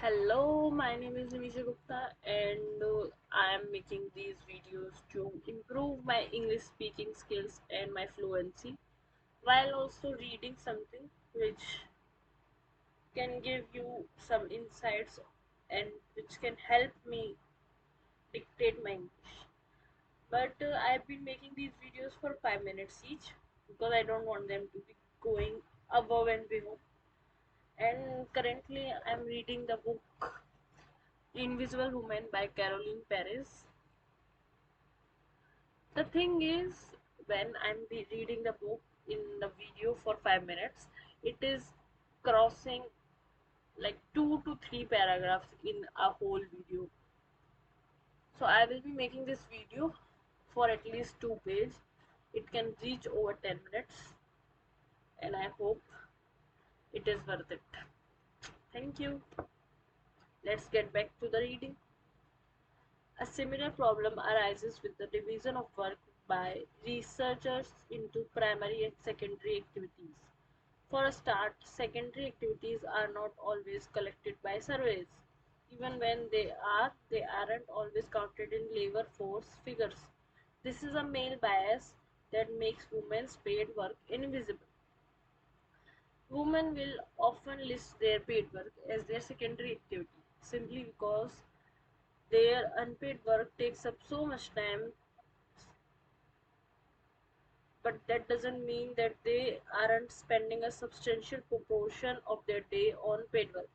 Hello, my name is Nimisha Gupta and I am making these videos to improve my English speaking skills and my fluency while also reading something which can give you some insights and which can help me dictate my English. But I've been making these videos for 5 minutes each because I don't want them to be going above and below. And currently I'm reading the book Invisible Woman by Caroline Paris. The thing is, when I'm reading the book in the video for 5 minutes, it is crossing like 2 to 3 paragraphs in a whole video. So I will be making this video for at least 2 pages. It can reach over 10 minutes and I hope it is worth it. Thank you. Let's get back to the reading. A similar problem arises with the division of work by researchers into primary and secondary activities. For a start, secondary activities are not always collected by surveys. Even when they aren't always counted in labor force figures. This is a male bias that makes women's paid work invisible. Women will often list their paid work as their secondary activity simply because their unpaid work takes up so much time, but that doesn't mean that they aren't spending a substantial proportion of their day on paid work.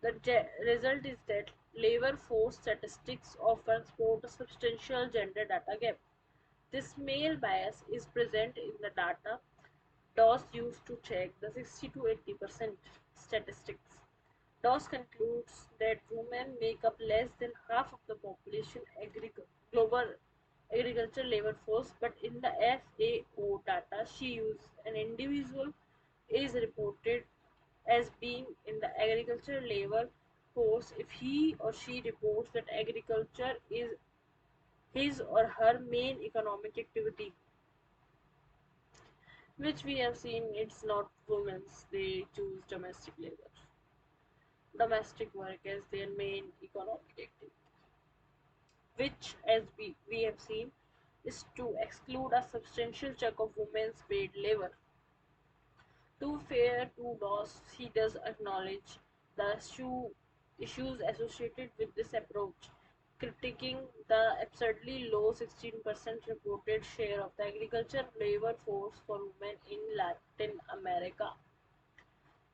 The result is that labor force statistics often support a substantial gender data gap. This male bias is present in the data DOS used to check the 60 to 80% statistics. DOS concludes that women make up less than half of the population global agriculture labor force, but in the FAO data she uses, an individual is reported as being in the agriculture labor force if he or she reports that agriculture is his or her main economic activity, which we have seen it's not women's, they choose domestic work as their main economic activity, which as we have seen is to exclude a substantial chunk of women's paid labor. To fair to Doss, he does acknowledge the issues associated with this approach, critiquing the absurdly low 16% reported share of the agriculture labor force for women in Latin America.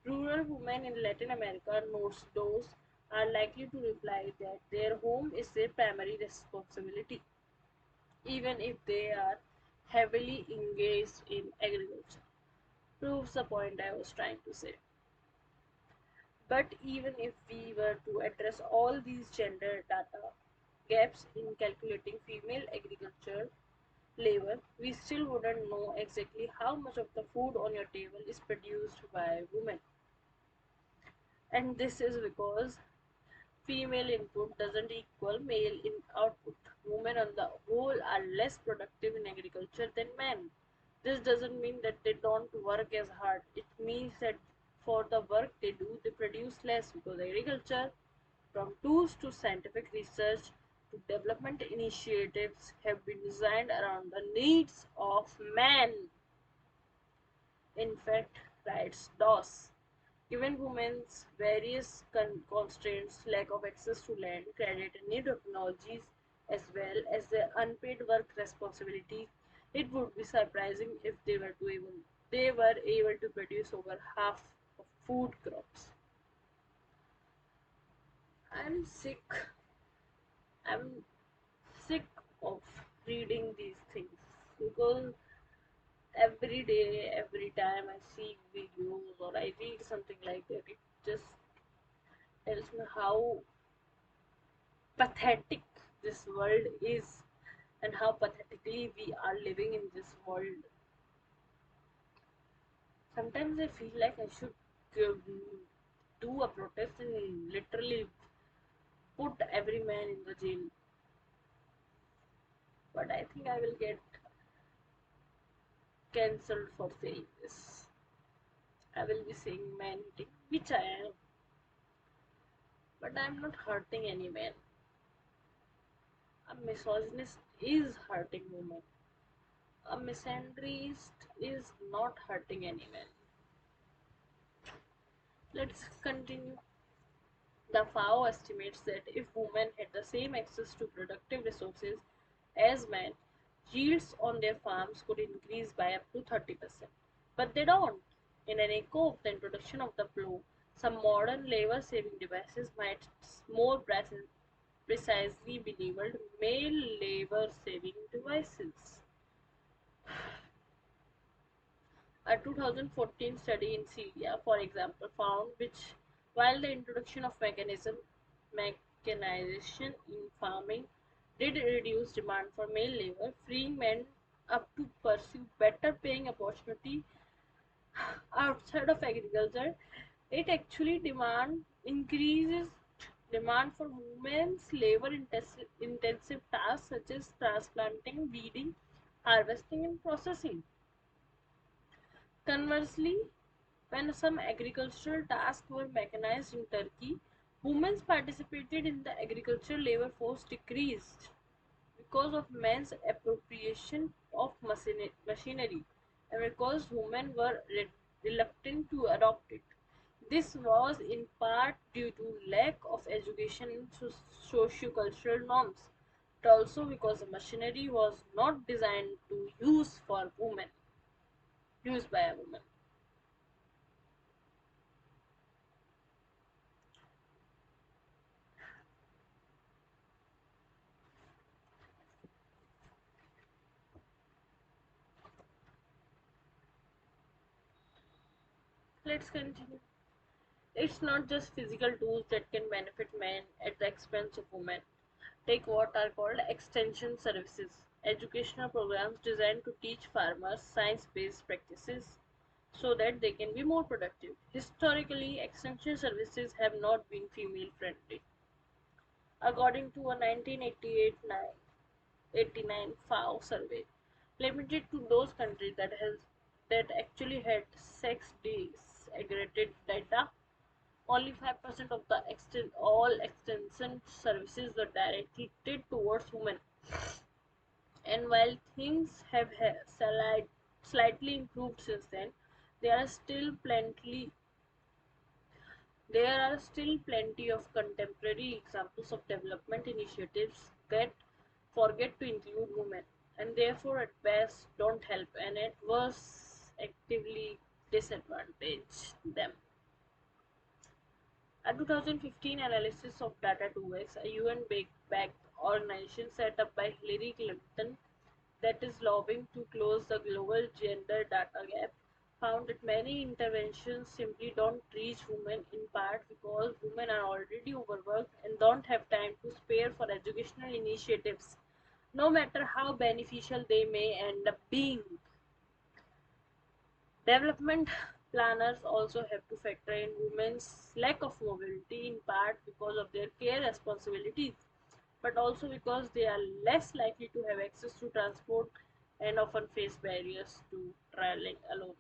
Rural women in Latin America, notes Doss, are likely to reply that their home is their primary responsibility, even if they are heavily engaged in agriculture. Proves the point I was trying to say. But even if we were to address all these gender data gaps in calculating female agriculture labor, we still wouldn't know exactly how much of the food on your table is produced by women. And this is because female input doesn't equal male in output. Women on the whole are less productive in agriculture than men. This doesn't mean that they don't work as hard. It means that for the work they do, they produce less because agriculture, from tools to scientific research to development initiatives, have been designed around the needs of men. In fact, writes Doss, given women's various constraints, lack of access to land, credit, and new technologies, as well as their unpaid work responsibilities, it would be surprising if they were able to produce over half of food crops. I'm sick. I'm sick of reading these things because every day, every time I see videos or I read something like that, it just tells me how pathetic this world is and how pathetically we are living in this world. Sometimes I feel like I should do a protest and literally put every man in the jail, but I think I will get cancelled for saying this. I will be saying man eating, which I am, but I am not hurting any man. A misogynist is hurting women. A misandrist is not hurting any man. Let's continue. The FAO estimates that if women had the same access to productive resources as men, yields on their farms could increase by up to 30%. But they don't. In an echo of the introduction of the plow, some modern labor saving devices might more precisely be labeled male labor saving devices. A 2014 study in Syria, for example, found which while the introduction of mechanization in farming did reduce demand for male labor, freeing men up to pursue better paying opportunity outside of agriculture, it actually demand increases demand for women's labor intensive tasks such as transplanting, weeding, harvesting and processing. Conversely, when some agricultural tasks were mechanized in Turkey, women's participated in the agricultural labor force decreased because of men's appropriation of machinery and because women were reluctant to adopt it. This was in part due to lack of education in socio-cultural norms, but also because the machinery was not designed to used by a woman. Let's continue. It's not just physical tools that can benefit men at the expense of women. Take what are called extension services, educational programs designed to teach farmers science-based practices so that they can be more productive. Historically, extension services have not been female friendly. According to a 1988-89 FAO survey, limited to those countries that actually had sex disaggregated data, only 5% of the all extension services were directed towards women. And while things have slightly improved since then, there are still plenty there are still plenty of contemporary examples of development initiatives that forget to include women and therefore at best don't help and at worst actively disadvantage them. A 2015 analysis of Data 2X, a UN-backed organization set up by Hillary Clinton that is lobbying to close the global gender data gap, found that many interventions simply don't reach women in part because women are already overworked and don't have time to spare for educational initiatives, no matter how beneficial they may end up being. Development planners also have to factor in women's lack of mobility in part because of their care responsibilities, but also because they are less likely to have access to transport and often face barriers to traveling alone.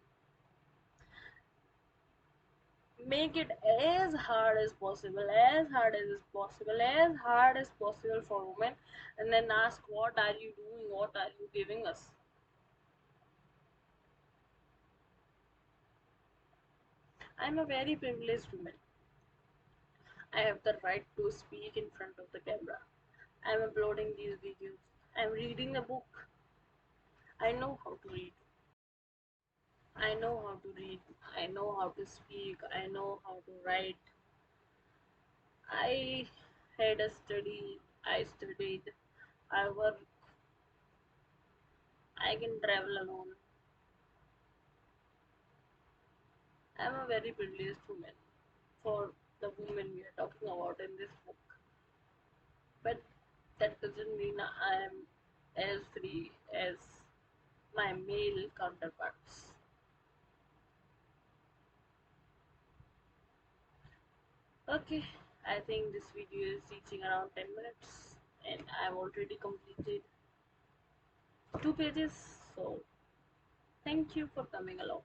Make it as hard as possible, as hard as is possible, as hard as possible for women, and then ask, what are you doing? What are you giving us? I'm a very privileged woman. I have the right to speak in front of the camera. I'm uploading these videos. I'm reading a book. I know how to read. I know how to read. I know how to speak. I know how to write. I had a study. I studied. I work. I can travel alone. I'm a very privileged woman for the woman we are talking about in this book. But that doesn't mean I am as free as my male counterparts. Okay, I think this video is reaching around 10 minutes and I've already completed 2 pages. So, thank you for coming along.